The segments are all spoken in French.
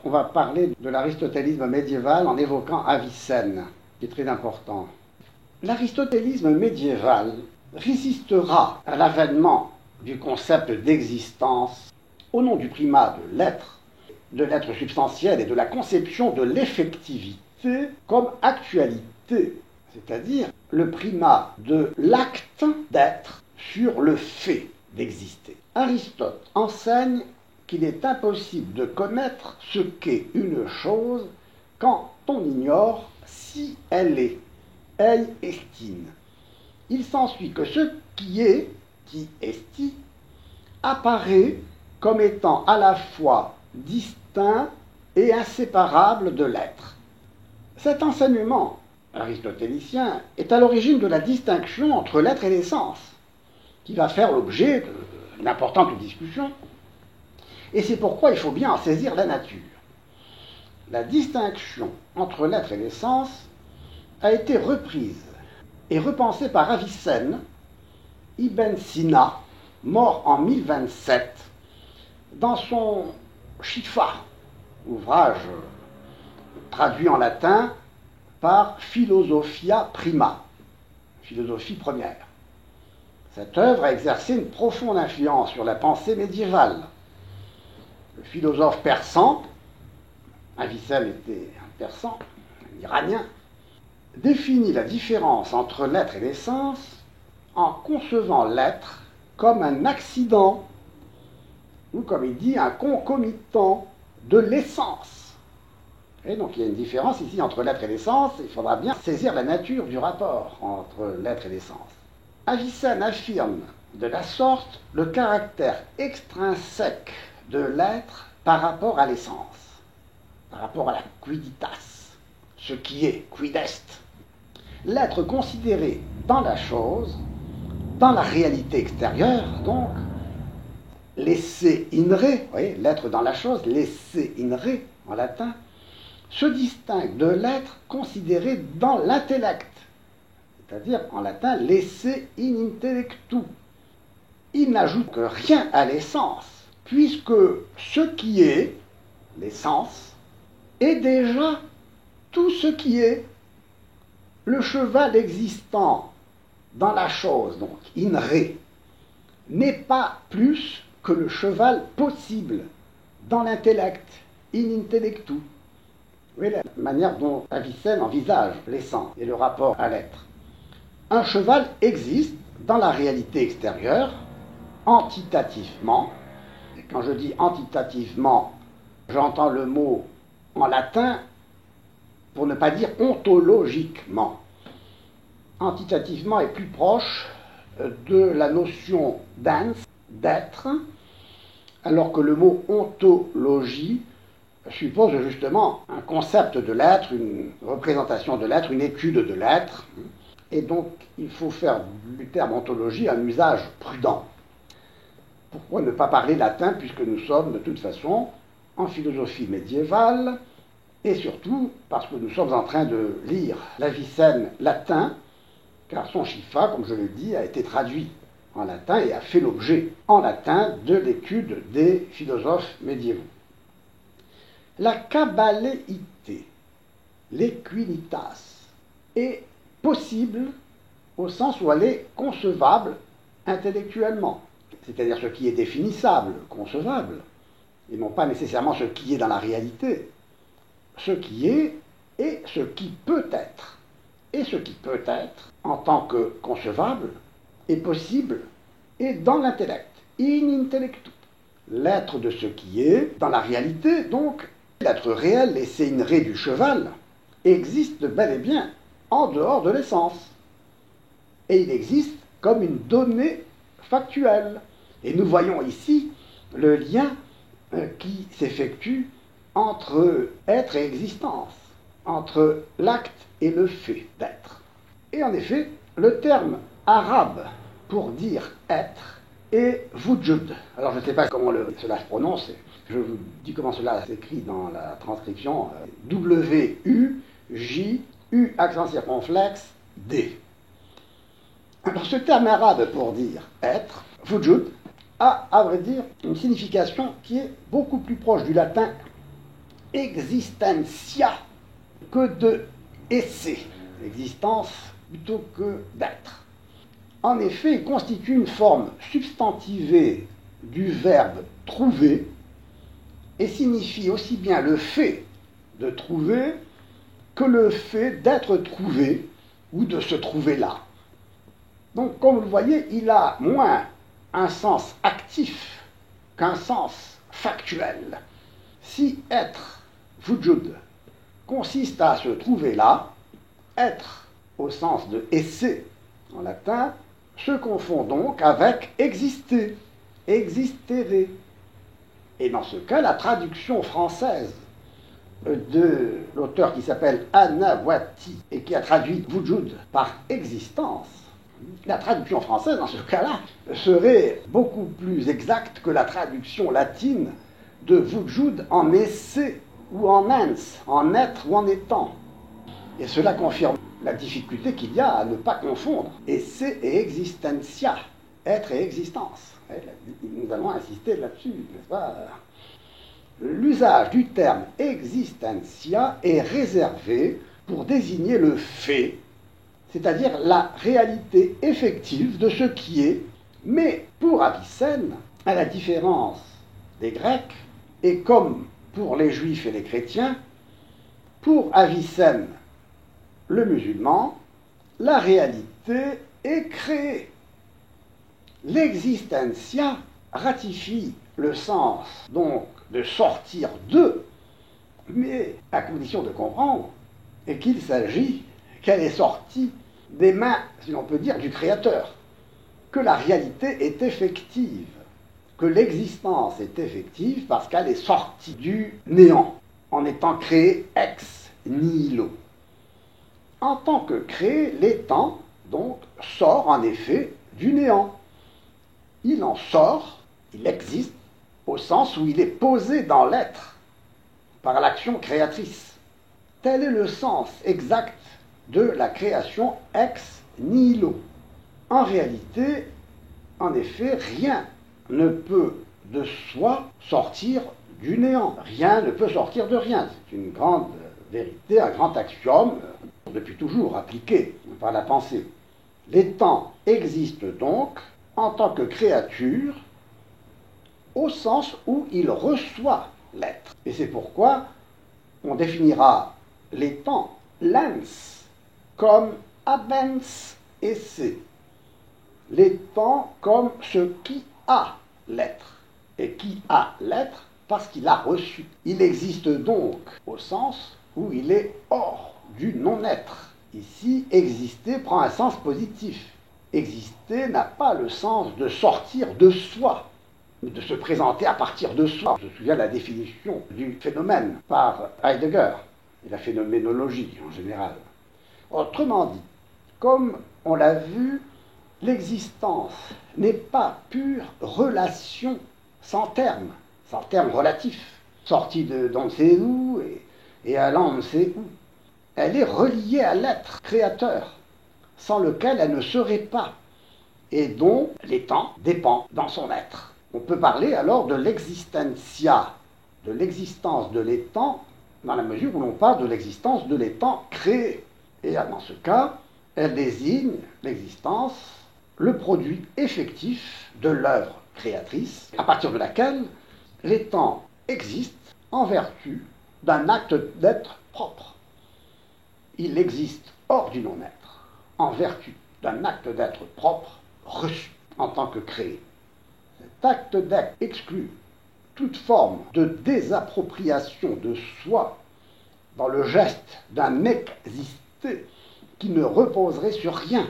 On va parler de l'aristotélisme médiéval en évoquant Avicenne, qui est très important. L'aristotélisme médiéval résistera à l'avènement du concept d'existence au nom du primat de l'être substantiel et de la conception de l'effectivité comme actualité, c'est-à-dire le primat de l'acte d'être sur le fait d'exister. Aristote enseigne qu'il est impossible de connaître ce qu'est une chose quand on ignore si elle est. Elle estime. Il s'ensuit que ce qui est, qui esti, apparaît comme étant à la fois distinct et inséparable de l'être. Cet enseignement aristotélicien est à l'origine de la distinction entre l'être et l'essence, qui va faire l'objet d'une importante discussion, et c'est pourquoi il faut bien en saisir la nature. La distinction entre l'être et l'essence a été reprise et repensée par Avicenne, Ibn Sina, mort en 1027, dans son Shifa, ouvrage traduit en latin par Philosophia Prima, philosophie première. Cette œuvre a exercé une profonde influence sur la pensée médiévale. Le philosophe persan, Avicenne était un persan, un iranien, définit la différence entre l'être et l'essence en concevant l'être comme un accident, ou comme il dit, un concomitant de l'essence. Et donc il y a une différence ici entre l'être et l'essence, il faudra bien saisir la nature du rapport entre l'être et l'essence. Avicenne affirme de la sorte le caractère extrinsèque de l'être par rapport à l'essence, par rapport à la quiditas, ce qui est, quid est. L'être considéré dans la chose, dans la réalité extérieure, donc, l'esse in re, voyez, l'être dans la chose, l'esse in re en latin, se distingue de l'être considéré dans l'intellect, c'est-à-dire en latin l'esse in intellectu. Il n'ajoute que rien à l'essence, puisque ce qui est, l'essence, est déjà tout ce qui est. Le cheval existant dans la chose, donc in re, n'est pas plus que le cheval possible dans l'intellect, in intellectu. Vous voyez la manière dont Avicenne envisage l'essence et le rapport à l'être. Un cheval existe dans la réalité extérieure, antitativement. Et quand je dis antitativement, j'entends le mot en latin pour ne pas dire ontologiquement. Antitativement est plus proche de la notion d'ens, d'être, alors que le mot ontologie suppose justement un concept de l'être, une représentation de l'être, une étude de l'être, et donc il faut faire du terme ontologie un usage prudent. Pourquoi ne pas parler latin puisque nous sommes de toute façon en philosophie médiévale, et surtout parce que nous sommes en train de lire l'Avicenne latin, car son Shifa, comme je le dis, a été traduit en latin et a fait l'objet en latin de l'étude des philosophes médiévaux. La kabbaleité, l'équinitas, est possible au sens où elle est concevable intellectuellement, c'est-à-dire ce qui est définissable, concevable, et non pas nécessairement ce qui est dans la réalité. Ce qui est et ce qui peut être. Et ce qui peut être, en tant que concevable, est possible et dans l'intellect, in intellectu. L'être de ce qui est, dans la réalité, donc, l'être réel, l'esse in re du cheval, existe bel et bien en dehors de l'essence. Et il existe comme une donnée factuelle. Et nous voyons ici le lien qui s'effectue entre être et existence, entre l'acte et le fait d'être. Et en effet, le terme arabe pour dire être est wujud. Alors je ne sais pas comment cela se prononce, je vous dis comment cela s'écrit dans la transcription, W-U-J-U accent circonflexe D. Alors ce terme arabe pour dire être, wujud, a, à vrai dire, une signification qui est beaucoup plus proche du latin existentia que de esse, existence plutôt que d'être. En effet, il constitue une forme substantivée du verbe trouver et signifie aussi bien le fait de trouver que le fait d'être trouvé ou de se trouver là. Donc, comme vous le voyez, il a moins un sens actif qu'un sens factuel. Si être, wujud, consiste à se trouver là, être, au sens de esse en latin, se confond donc avec exister, existere. Et dans ce cas, la traduction française de l'auteur qui s'appelle Anawati et qui a traduit wujud par existence, la traduction française dans ce cas-là serait beaucoup plus exacte que la traduction latine de wujud en esse ou en ens, en être ou en étant. Et cela confirme la difficulté qu'il y a à ne pas confondre esse et existentia, être et existence. Nous allons insister là-dessus, n'est-ce pas? L'usage du terme existentia est réservé pour désigner le fait, c'est-à-dire la réalité effective de ce qui est, mais pour Avicenne, à la différence des Grecs, et comme pour les Juifs et les chrétiens, pour Avicenne, le musulman, la réalité est créée. L'existentia ratifie le sens, donc, de sortir de, mais à condition de comprendre et qu'il s'agit qu'elle est sortie des mains, si l'on peut dire, du Créateur, que la réalité est effective, que l'existence est effective parce qu'elle est sortie du néant, en étant créée ex nihilo. En tant que créé, l'étant, donc, sort en effet du néant. Il en sort, il existe, au sens où il est posé dans l'être, par l'action créatrice. Tel est le sens exact de la création ex nihilo. En réalité, en effet, rien ne peut de soi sortir du néant. Rien ne peut sortir de rien. C'est une grande vérité, un grand axiome, depuis toujours appliqué par la pensée. L'étant existe donc en tant que créature au sens où il reçoit l'être. Et c'est pourquoi on définira l'étant lens comme habens esse, l'étant comme ce qui a l'être, et qui a l'être parce qu'il a reçu. Il existe donc au sens où il est hors du non-être. Ici, exister prend un sens positif. Exister n'a pas le sens de sortir de soi, mais de se présenter à partir de soi. Je me souviens de la définition du phénomène par Heidegger, et la phénoménologie en général. Autrement dit, comme on l'a vu, l'existence n'est pas pure relation sans terme relatif, sortie d'on ne sait où et allant on ne sait où. Elle est reliée à l'être créateur, sans lequel elle ne serait pas, et dont l'étant dépend dans son être. On peut parler alors de l'existentia, de l'existence de l'étant, dans la mesure où l'on parle de l'existence de l'étant créé. Et dans ce cas, elle désigne l'existence, le produit effectif de l'œuvre créatrice, à partir de laquelle l'étant existe en vertu d'un acte d'être propre. Il existe hors du non-être, en vertu d'un acte d'être propre reçu en tant que créé. Cet acte d'être exclut toute forme de désappropriation de soi dans le geste d'un exister qui ne reposerait sur rien.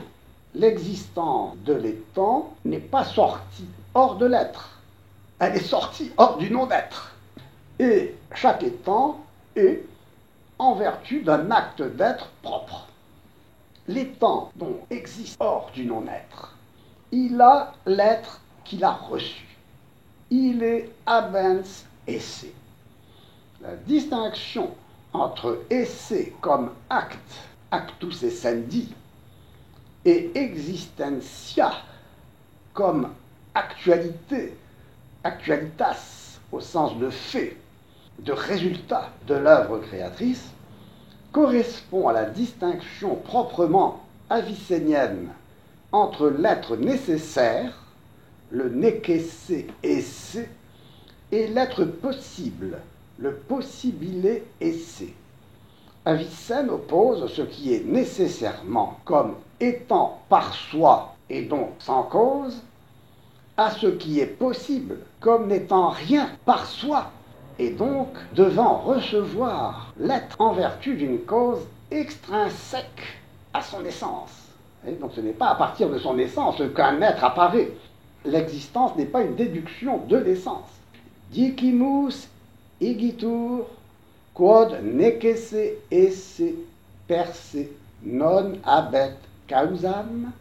L'existence de l'étant n'est pas sortie hors de l'être, elle est sortie hors du non-être. Et chaque étant est en vertu d'un acte d'être propre. L'étant donc existe hors du non-être. Il a l'être qu'il a reçu. Il est habens esse. La distinction entre esse comme acte, actus essendi, et existentia comme actualité, actualitas au sens de fait, de résultat de l'œuvre créatrice, correspond à la distinction proprement avicénienne entre l'être nécessaire, le nekesse esse, et l'être possible, le possibile esse. Avicenne oppose ce qui est nécessairement comme étant par soi et donc sans cause, à ce qui est possible comme n'étant rien par soi et donc devant recevoir l'être en vertu d'une cause extrinsèque à son essence. Et donc ce n'est pas à partir de son essence qu'un être apparaît. L'existence n'est pas une déduction de l'essence. Dicimus igitur quod necesse esse per se non habet causam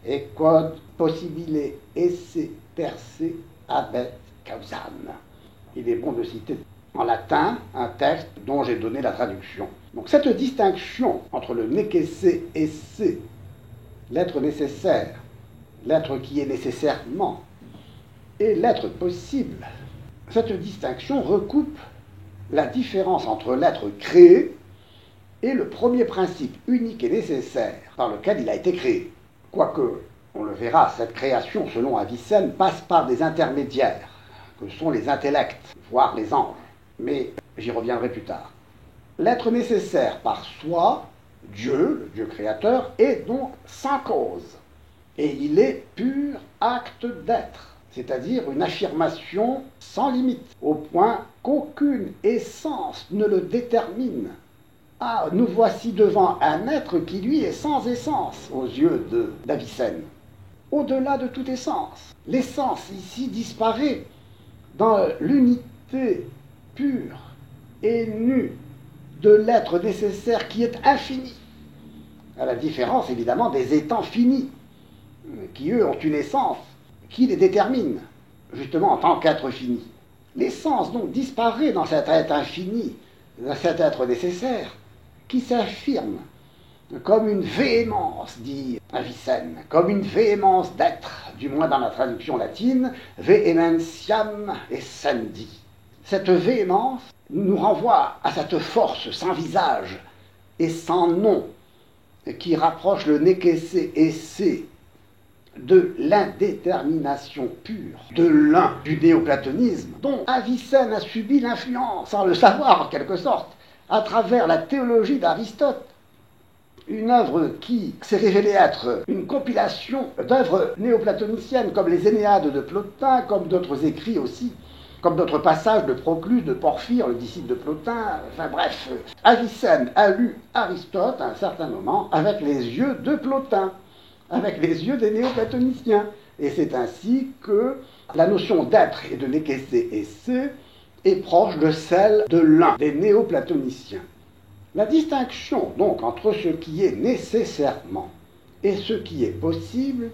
et quod possibile esse per se habet causam. Il est bon de citer en latin un texte dont j'ai donné la traduction. Donc cette distinction entre le nekesse esse, l'être nécessaire, l'être qui est nécessairement, et l'être possible, cette distinction recoupe la différence entre l'être créé et le premier principe unique et nécessaire par lequel il a été créé. Quoique, on le verra, cette création, selon Avicenne, passe par des intermédiaires, que sont les intellects, voire les anges. Mais j'y reviendrai plus tard. L'être nécessaire par soi, Dieu, le Dieu créateur, est donc sans cause. Et il est pur acte d'être, c'est-à-dire une affirmation sans limite, au point qu'aucune essence ne le détermine. Ah, nous voici devant un être qui, lui, est sans essence aux yeux d'Avicenne. Au-delà de toute essence. L'essence ici disparaît dans l'unité pure et nue de l'être nécessaire qui est infini, à la différence évidemment des étangs finis, qui eux ont une essence qui les détermine, justement en tant qu'être fini. L'essence donc disparaît dans cet être infini, dans cet être nécessaire, qui s'affirme comme une véhémence, dit Avicenne, comme une véhémence d'être, du moins dans la traduction latine, vehementiam essendi. Cette véhémence nous renvoie à cette force sans visage et sans nom, qui rapproche le nekesse esse de l'indétermination pure, de l'un, du néoplatonisme, dont Avicenne a subi l'influence, sans le savoir en quelque sorte, à travers la théologie d'Aristote, une œuvre qui s'est révélée être une compilation d'œuvres néoplatoniciennes, comme les Énéades de Plotin, comme d'autres écrits aussi, comme d'autres passages de Proclus, de Porphyre, le disciple de Plotin, enfin bref. Avicenne a lu Aristote à un certain moment avec les yeux de Plotin, avec les yeux des néoplatoniciens. Et c'est ainsi que la notion d'être et de nekesse esse est proche de celle de l'un des néoplatoniciens. La distinction donc entre ce qui est nécessairement et ce qui est possible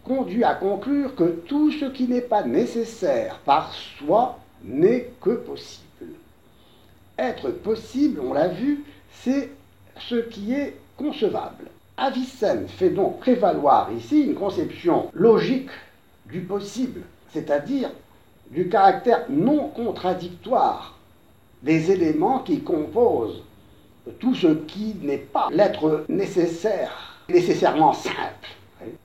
conduit à conclure que tout ce qui n'est pas nécessaire par soi n'est que possible. Être possible, on l'a vu, c'est ce qui est concevable. Avicenne fait donc prévaloir ici une conception logique du possible, c'est-à-dire du caractère non contradictoire des éléments qui composent tout ce qui n'est pas l'être nécessaire, nécessairement simple.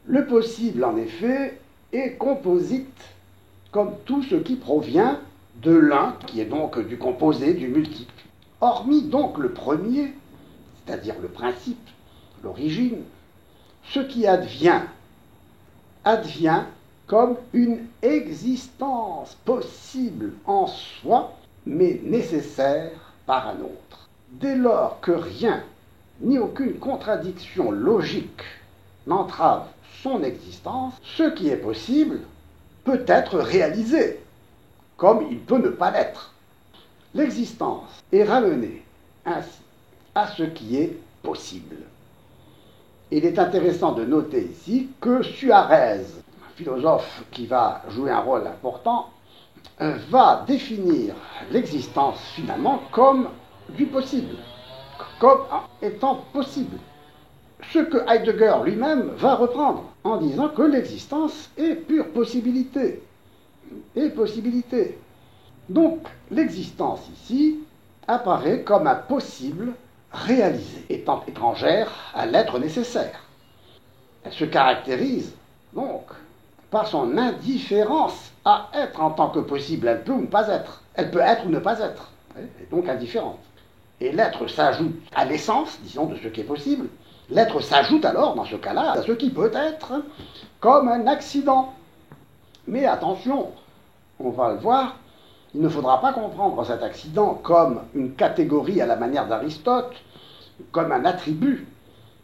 Le possible, en effet, est composite comme tout ce qui provient de l'un, qui est donc du composé, du multiple. Hormis donc le premier, c'est-à-dire le principe, l'origine, ce qui advient, advient comme une existence possible en soi, mais nécessaire par un autre. Dès lors que rien, ni aucune contradiction logique n'entrave son existence, ce qui est possible peut être réalisé, comme il peut ne pas l'être. L'existence est ramenée ainsi à ce qui est possible. Il est intéressant de noter ici que Suarez, un philosophe qui va jouer un rôle important, va définir l'existence finalement comme du possible, comme étant possible. Ce que Heidegger lui-même va reprendre en disant que l'existence est pure possibilité. Et possibilité. Donc, l'existence ici apparaît comme un possible réalisé, étant étrangère à l'être nécessaire. Elle se caractérise donc par son indifférence à être en tant que possible. Elle peut ou ne pas être. Elle peut être ou ne pas être. Elle est donc indifférente. Et l'être s'ajoute à l'essence, disons, de ce qui est possible. L'être s'ajoute alors, dans ce cas-là, à ce qui peut être comme un accident. Mais attention, on va le voir, il ne faudra pas comprendre cet accident comme une catégorie à la manière d'Aristote, comme un attribut.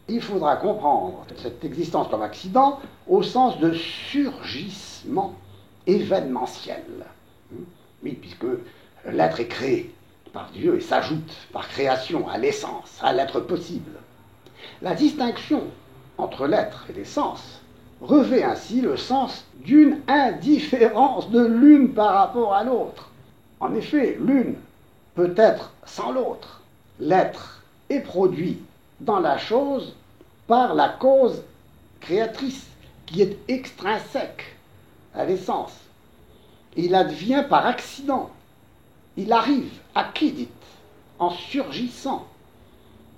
Il faudra comprendre cette existence comme accident au sens de surgissement événementiel. Oui, puisque l'être est créé par Dieu et s'ajoute par création à l'essence, à l'être possible. La distinction entre l'être et l'essence revêt ainsi le sens d'une indifférence de l'une par rapport à l'autre. En effet, l'une peut être sans l'autre. L'être est produit dans la chose par la cause créatrice qui est extrinsèque à l'essence. Il advient par accident. Il arrive à quidit, en surgissant.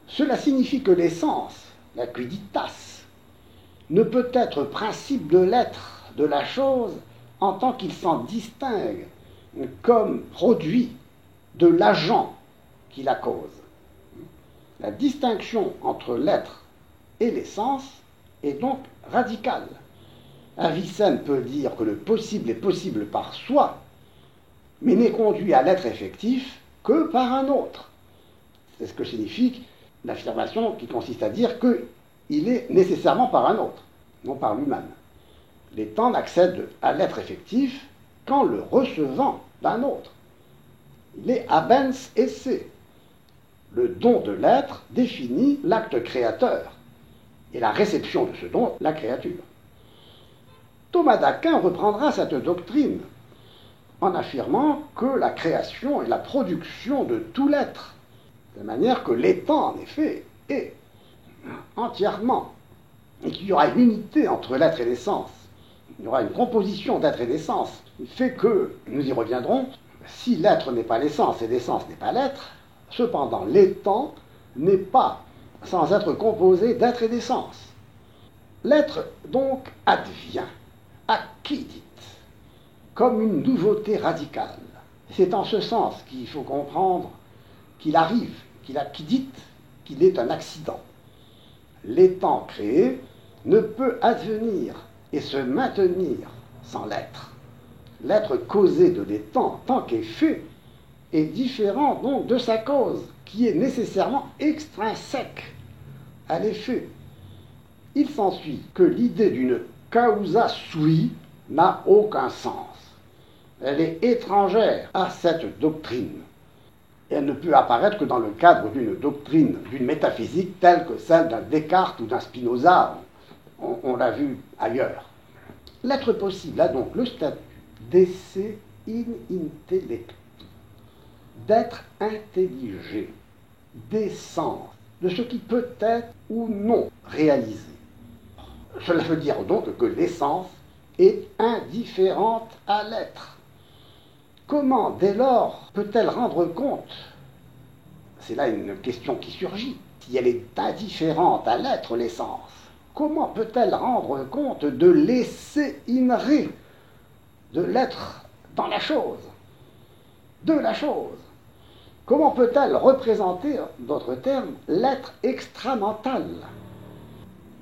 Cela signifie que l'essence, la quiditas, ne peut être principe de l'être, de la chose, en tant qu'il s'en distingue comme produit de l'agent qui la cause. La distinction entre l'être et l'essence est donc radicale. Avicenne peut dire que le possible est possible par soi, mais n'est conduit à l'être effectif que par un autre. C'est ce que signifie l'affirmation qui consiste à dire qu'il est nécessairement par un autre, non par lui-même. Les temps n'accèdent à l'être effectif qu'en le recevant d'un autre. Il est habens esse. Le don de l'être définit l'acte créateur et la réception de ce don, la créature. Thomas d'Aquin reprendra cette doctrine en affirmant que la création est la production de tout l'être, de manière que l'étant, en effet, est entièrement, et qu'il y aura une unité entre l'être et l'essence. Il y aura une composition d'être et d'essence, qui fait que, nous y reviendrons, si l'être n'est pas l'essence et l'essence n'est pas l'être, cependant l'étant n'est pas sans être composé d'être et d'essence. L'être donc advient, acquidit, comme une nouveauté radicale. C'est en ce sens qu'il faut comprendre qu'il arrive, qu'il acquidit, qu'il est un accident. L'étant créé ne peut advenir et se maintenir sans l'être. L'être causé de l'étant, tant qu'effet, est différent donc de sa cause, qui est nécessairement extrinsèque à l'effet. Il s'ensuit que l'idée d'une causa sui n'a aucun sens. Elle est étrangère à cette doctrine. Elle ne peut apparaître que dans le cadre d'une doctrine, d'une métaphysique telle que celle d'un Descartes ou d'un Spinoza. On l'a vu ailleurs. L'être possible a donc le statut d'esse in intellectu, d'être intelligé, d'essence, de ce qui peut être ou non réalisé. Cela veut dire donc que l'essence est indifférente à l'être. Comment, dès lors, peut-elle rendre compte, c'est là une question qui surgit, si elle est indifférente à l'être, l'essence, comment peut-elle rendre compte de l'esse in re, de l'être dans la chose, de la chose? Comment peut-elle représenter, d'autres termes, l'être extramental?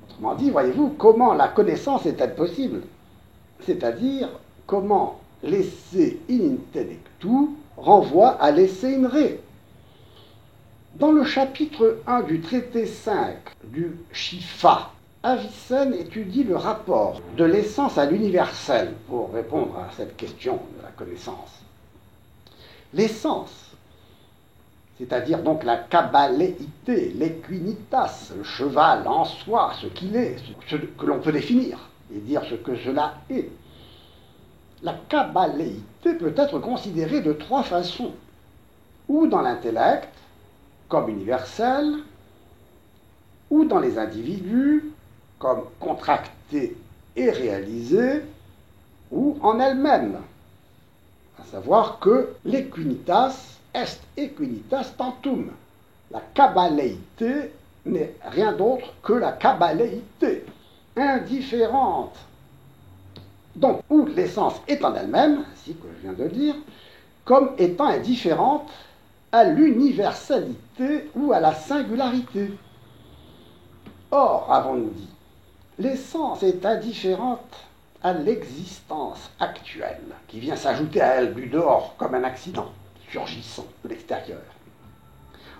Autrement dit, voyez-vous, comment la connaissance est-elle possible? C'est-à-dire, comment l'esse in intellectu renvoie à l'esse in re. Dans le chapitre 1 du traité 5 du Shifa, Avicenne étudie le rapport de l'essence à l'universel pour répondre à cette question de la connaissance. L'essence, c'est-à-dire donc la kabbaleité, l'équinitas, le cheval en soi, ce qu'il est, ce que l'on peut définir et dire ce que cela est. La kabbaleité peut être considérée de trois façons, ou dans l'intellect, comme universel, ou dans les individus, comme contractée et réalisée, ou en elle-même. à savoir que l'equinitas est equinitas tantum. La kabbaleité n'est rien d'autre que la kabbaleité, indifférente. Donc, où l'essence est en elle-même, ainsi que je viens de le dire, comme étant indifférente à l'universalité ou à la singularité. Or, avons-nous dit, l'essence est indifférente à l'existence actuelle, qui vient s'ajouter à elle du dehors comme un accident surgissant de l'extérieur.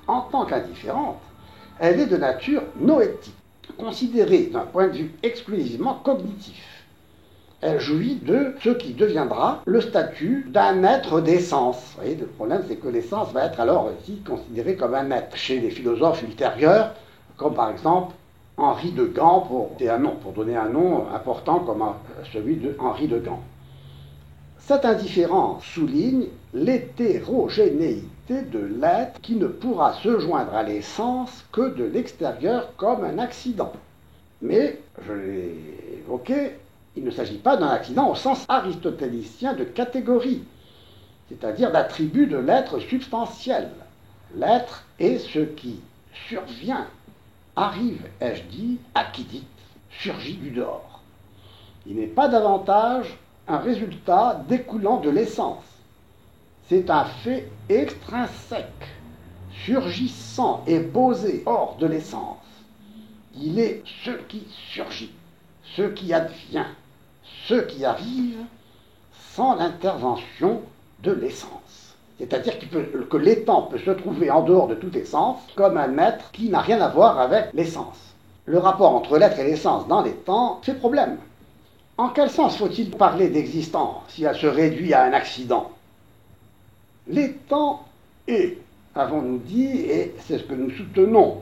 En tant qu'indifférente, elle est de nature noétique, considérée d'un point de vue exclusivement cognitif. Elle jouit de ce qui deviendra le statut d'un être d'essence. Vous voyez, le problème, c'est que l'essence va être alors aussi considérée comme un être. Chez les philosophes ultérieurs, comme par exemple Henri de Gand, pour donner un nom important comme celui de Henri de Gand. Cette indifférence souligne l'hétérogénéité de l'être qui ne pourra se joindre à l'essence que de l'extérieur comme un accident. Mais, je l'ai évoqué, il ne s'agit pas d'un accident au sens aristotélicien de catégorie, c'est-à-dire d'attribut de l'être substantiel. L'être est ce qui survient, arrive, ai-je dit, acquidit, surgit du dehors. Il n'est pas davantage un résultat découlant de l'essence. C'est un fait extrinsèque, surgissant et posé hors de l'essence. Il est ce qui surgit, ce qui advient, ce qui arrive sans l'intervention de l'essence. C'est-à-dire que l'étant peut se trouver en dehors de toute essence comme un être qui n'a rien à voir avec l'essence. Le rapport entre l'être et l'essence dans les temps fait problème. En quel sens faut-il parler d'existence si elle se réduit à un accident? L'étant est, avons-nous dit, et c'est ce que nous soutenons.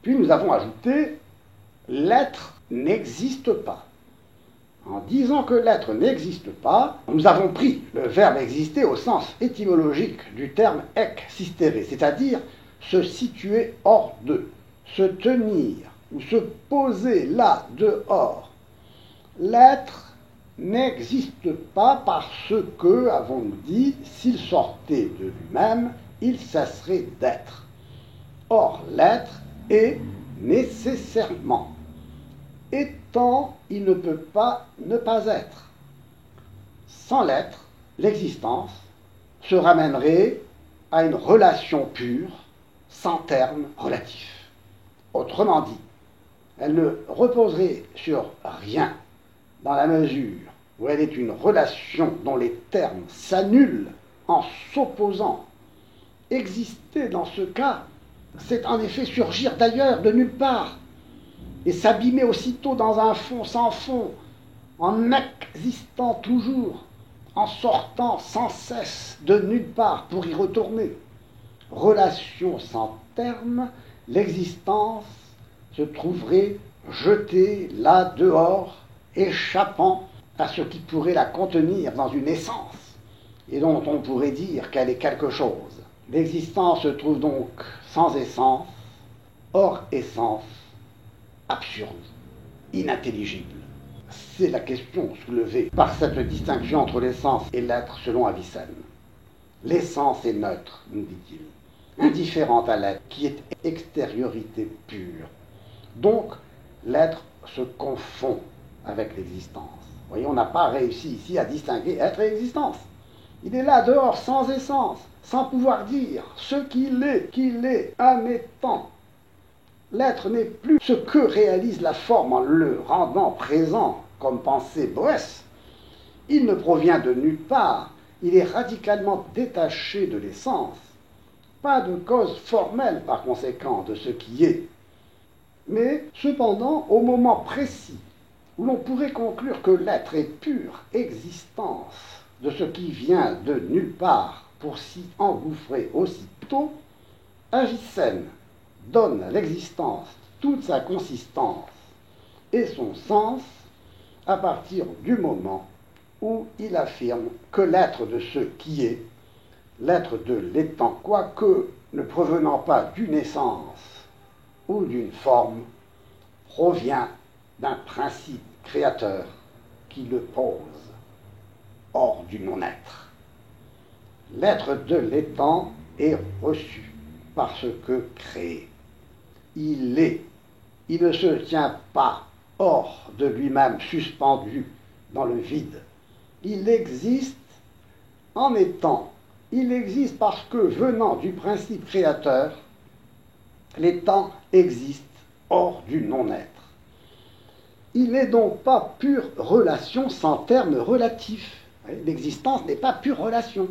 Puis nous avons ajouté, l'être n'existe pas. En disant que l'être n'existe pas, nous avons pris le verbe exister au sens étymologique du terme existere, c'est-à-dire se situer hors d'eux, se tenir ou se poser là dehors. L'être n'existe pas parce que, avons-nous dit, s'il sortait de lui-même, il cesserait d'être. Or, l'être est nécessairement. Étant, il ne peut pas ne pas être. Sans l'être, l'existence se ramènerait à une relation pure, sans terme relatif. Autrement dit, elle ne reposerait sur rien dans la mesure où elle est une relation dont les termes s'annulent en s'opposant. Exister dans ce cas, c'est en effet surgir d'ailleurs, de nulle part, et s'abîmer aussitôt dans un fond sans fond, en existant toujours, en sortant sans cesse de nulle part pour y retourner. Relation sans terme, l'existence se trouverait jetée là dehors, échappant à ce qui pourrait la contenir dans une essence, et dont on pourrait dire qu'elle est quelque chose. L'existence se trouve donc sans essence, hors essence, absurde, inintelligible. C'est la question soulevée par cette distinction entre l'essence et l'être selon Avicenne. L'essence est neutre, nous dit-il, indifférente à l'être, qui est extériorité pure. Donc, l'être se confond avec l'existence. Vous voyez, on n'a pas réussi ici à distinguer être et existence. Il est là dehors, sans essence, sans pouvoir dire ce qu'il est un étant. L'être n'est plus ce que réalise la forme en le rendant présent, comme pensait Boès. Il ne provient de nulle part, il est radicalement détaché de l'essence. Pas de cause formelle, par conséquent, de ce qui est. Mais, cependant, au moment précis où l'on pourrait conclure que l'être est pure existence de ce qui vient de nulle part pour s'y engouffrer aussitôt, Avicenne donne à l'existence toute sa consistance et son sens à partir du moment où il affirme que l'être de ce qui est, l'être de l'étant, quoique ne provenant pas d'une essence ou d'une forme, provient d'un principe créateur qui le pose hors du non-être. L'être de l'étant est reçu parce que créé. Il est. Il ne se tient pas hors de lui-même, suspendu dans le vide. Il existe en étant. Il existe parce que, venant du principe créateur, l'étant existe hors du non-être. Il n'est donc pas pure relation sans terme relatif. L'existence n'est pas pure relation.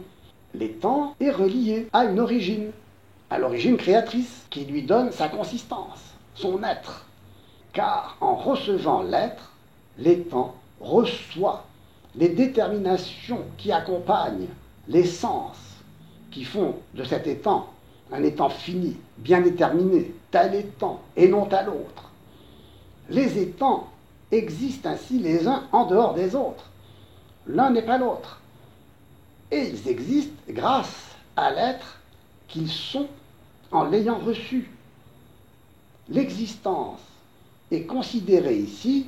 L'étant est relié à une origine, à l'origine créatrice, qui lui donne sa consistance, son être. Car en recevant l'être, l'étant reçoit les déterminations qui accompagnent l'essence, qui font de cet étant un étant fini, bien déterminé, tel étant et non tel autre. Les étangs existent ainsi les uns en dehors des autres. L'un n'est pas l'autre. Et ils existent grâce à l'être qu'ils sont en l'ayant reçu. L'existence est considérée ici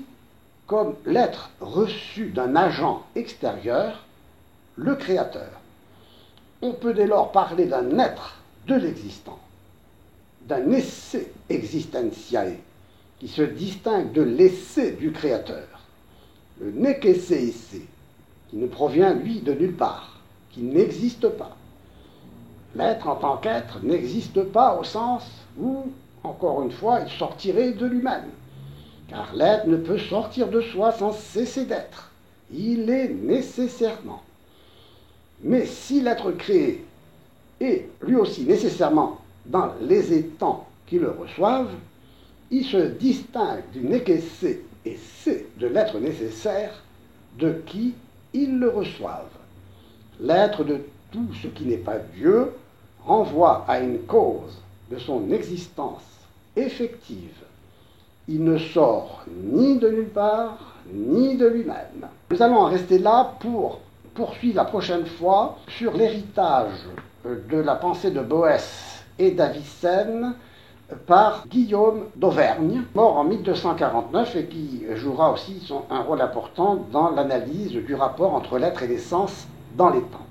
comme l'être reçu d'un agent extérieur, le créateur. On peut dès lors parler d'un être de l'existant, d'un esse existentiae, qui se distingue de l'esse du créateur, le nec esse esse, qui ne provient, lui, de nulle part, qui n'existe pas. L'être en tant qu'être n'existe pas au sens où, encore une fois, il sortirait de lui-même, car l'être ne peut sortir de soi sans cesser d'être. Il est nécessairement. Mais si l'être créé est lui aussi nécessairement dans les étangs qui le reçoivent, il se distingue du nec esse esse de l'être nécessaire de qui ils le reçoivent. L'être de tout ce qui n'est pas Dieu renvoie à une cause de son existence effective. Il ne sort ni de nulle part, ni de lui-même. Nous allons en rester là pour poursuivre la prochaine fois sur l'héritage de la pensée de Boès et d'Avicenne par Guillaume d'Auvergne, mort en 1249 et qui jouera aussi un rôle important dans l'analyse du rapport entre l'être et l'essence dans les temps.